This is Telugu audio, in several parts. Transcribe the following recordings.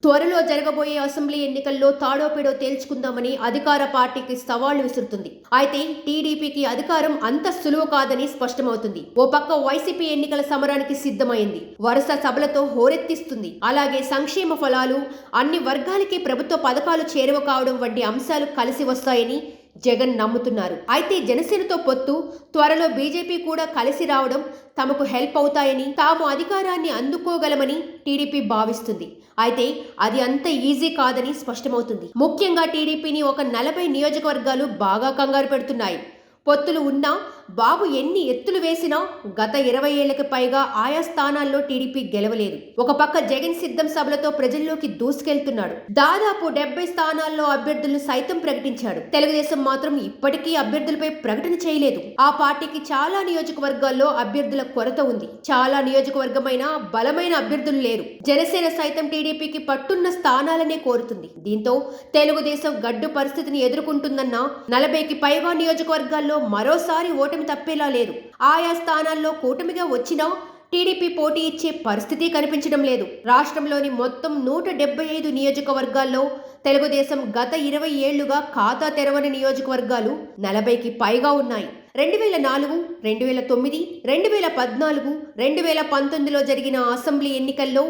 త్వరలో జరగబోయే అసెంబ్లీ ఎన్నికల్లో తాడోపేడో తేల్చుకుందామని అధికార పార్టీకి సవాళ్లు విసురుతుంది. అయితే టీడీపీకి అధికారం అంత సులువు కాదని స్పష్టమవుతుంది. ఓ పక్క వైసీపీ ఎన్నికల సమరానికి సిద్ధమైంది. వరుస సభలతో హోరెత్తిస్తుంది. అలాగే సంక్షేమ ఫలాలు, అన్ని వర్గాలకి ప్రభుత్వ పథకాలు చేరువ కావడం వంటి అంశాలు కలిసి వస్తాయని జగన్ నమ్ముతున్నారు. అయితే జనసేనతో పొత్తు, త్వరలో బీజేపీ కూడా కలిసి రావడం తమకు హెల్ప్ అవుతాయని, తాము అధికారాన్ని అందుకోగలమని టీడీపీ భావిస్తుంది. అయితే అది అంత ఈజీ కాదని స్పష్టమవుతుంది. ముఖ్యంగా టీడీపీని ఒక 40 నియోజకవర్గాలు బాగా కంగారు పెడుతున్నాయి. పొత్తులు ఉన్నా బాబు ఎన్ని ఎత్తులు వేసినా గత 20 ఏళ్లకు పైగా ఆయా స్థానాల్లో టీడీపీ గెలవలేదు. ఒక పక్క జగన్ సిద్ధం సభలతో ప్రజల్లోకి దూసుకెళ్తున్నాడు. దాదాపు 70 స్థానాల్లో అభ్యర్థులను సైతం ప్రకటించాడు. తెలుగుదేశం మాత్రం ఇప్పటికీ అభ్యర్థులపై ప్రకటన చేయలేదు. ఆ పార్టీకి చాలా నియోజకవర్గాల్లో అభ్యర్థుల కొరత ఉంది. చాలా నియోజకవర్గమైన బలమైన అభ్యర్థులు లేరు. జనసేన సైతం టీడీపీకి పట్టున్న స్థానాలనే కోరుతుంది. దీంతో తెలుగుదేశం గడ్డు పరిస్థితిని ఎదుర్కొంటుందన్న 40కి పైగా నియోజకవర్గాల్లో మరోసారి ఓటమి తప్పేలా లేదు. ఆయా స్థానాల్లో కూటమిగా వచ్చినా టీడీపీ పోటీ ఇచ్చే పరిస్థితి కనిపించడం లేదు. రాష్ట్రంలోని మొత్తం 175 నియోజకవర్గాల్లో తెలుగుదేశం గత 20 ఏళ్లుగా ఖాతా తెరవని నియోజకవర్గాలు 40కి పైగా ఉన్నాయి. 2004, 2009, 2014, 2019లో జరిగిన అసెంబ్లీ ఎన్నికల్లో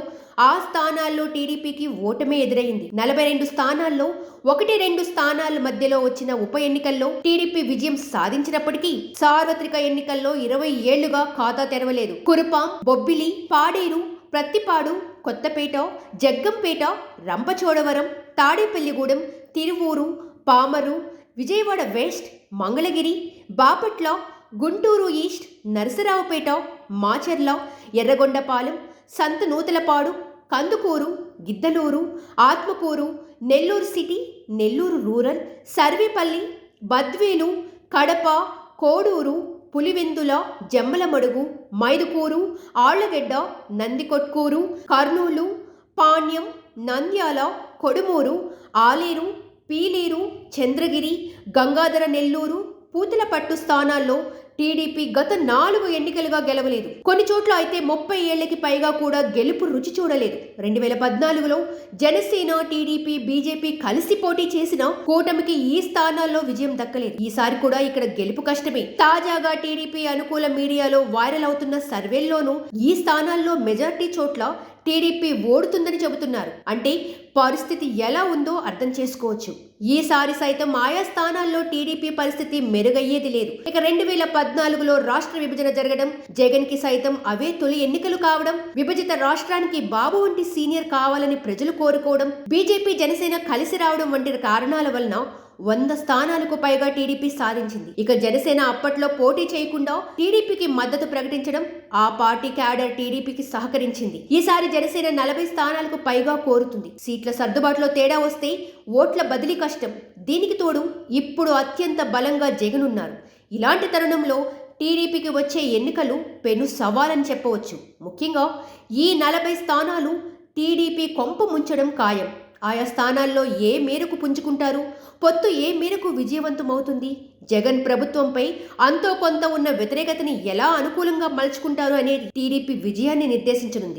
ఆ స్థానాల్లో టీడీపీకి ఓటమే ఎదురైంది. 42 స్థానాల్లో 1-2 స్థానాల మధ్యలో వచ్చిన ఉప ఎన్నికల్లో టీడీపీ విజయం సాధించినప్పటికీ సార్వత్రిక ఎన్నికల్లో 20 ఏళ్లుగా ఖాతా తెరవలేదు. Kurupam, Bobbili, Paderu, Prathipadu, Kothapeta, Jaggampeta, Rampachodavaram, Tadepalligudem, Tiruvuru, Pamarru, Vijayawada west, Mangalagiri, Bapatla, Guntur east, Narasaraopet, Macherla, Yerragondapalem, Santhanuthalapadu, Kandukur, Giddalur, Atmakur, Nellore city, Nellore rural, Sarvepalli, Badvel, Kadapa, Kodur, Pulivendula, Jammalamadugu, Mydukur, Allagadda, Nandikotkur, Kurnool, Panyam, Nandyal, Kodumur, Aler, Pileru, Chandragiri, Gangadhara Nellore, Puthalapattu స్థానాల్లో టీడీపీ గత 4 ఎన్నికలుగా గెలవలేదు. కొన్ని చోట్ల అయితే 30 ఏళ్లకి పైగా కూడా గెలుపు రుచి చూడలేదు. 2014లో జనసేన, టీడీపీ, బీజేపీ కలిసి పోటీ చేసిన కూటమికి ఈ స్థానాల్లో విజయం దక్కలేదు. ఈసారి కూడా ఇక్కడ గెలుపు కష్టమే. తాజాగా టీడీపీ అనుకూల మీడియాలో వైరల్ అవుతున్న సర్వేల్లోనూ ఈ స్థానాల్లో మెజార్టీ చోట్ల టీడీపీ ఓడుతుందని చెబుతున్నారు. అంటే పరిస్థితి ఎలా ఉందో అర్థం చేసుకోవచ్చు. ఈసారి సైతం ఆయా స్థానాల్లో టీడీపీ పరిస్థితి మెరుగయ్యేది లేదు. ఇక 2014లో రాష్ట్ర విభజన జరగడం, జగన్ కి సైతం అవే తొలి ఎన్నికలు కావడం, విభజిత రాష్ట్రానికి బాబు వంటి సీనియర్ కావాలని ప్రజలు కోరుకోవడం, బీజేపీ జనసేన కలిసి రావడం వంటి కారణాల వలన 100 స్థానాలకు పైగా టీడీపీ సాధించింది. ఇక జనసేన అప్పట్లో పోటీ చేయకుండా టీడీపీకి మద్దతు ప్రకటించడం, ఆ పార్టీ క్యాడర్ టీడీపీకి సహకరించింది. ఈసారి జనసేన 40 స్థానాలకు పైగా కోరుతుంది. సీట్ల సర్దుబాటులో తేడా వస్తే ఓట్ల బదిలీ కష్టం. దీనికి తోడు ఇప్పుడు అత్యంత బలంగా జగన్ ఉన్నారు. ఇలాంటి తరుణంలో టీడీపీకి వచ్చే ఎన్నికలు పెను సవాలని చెప్పవచ్చు. ముఖ్యంగా ఈ 40 స్థానాలు టీడీపీ కొంప ముంచడం ఖాయం. ఆయా స్థానాల్లో ఏ మేరకు పుంజుకుంటారు, పొత్తు ఏ మేరకు విజయవంతమవుతుంది, జగన్ ప్రభుత్వంపై అంతో కొంత ఉన్న వ్యతిరేకతని ఎలా అనుకూలంగా మలుచుకుంటారు అనేది టీడీపీ విజయాన్ని నిర్దేశించనుంది.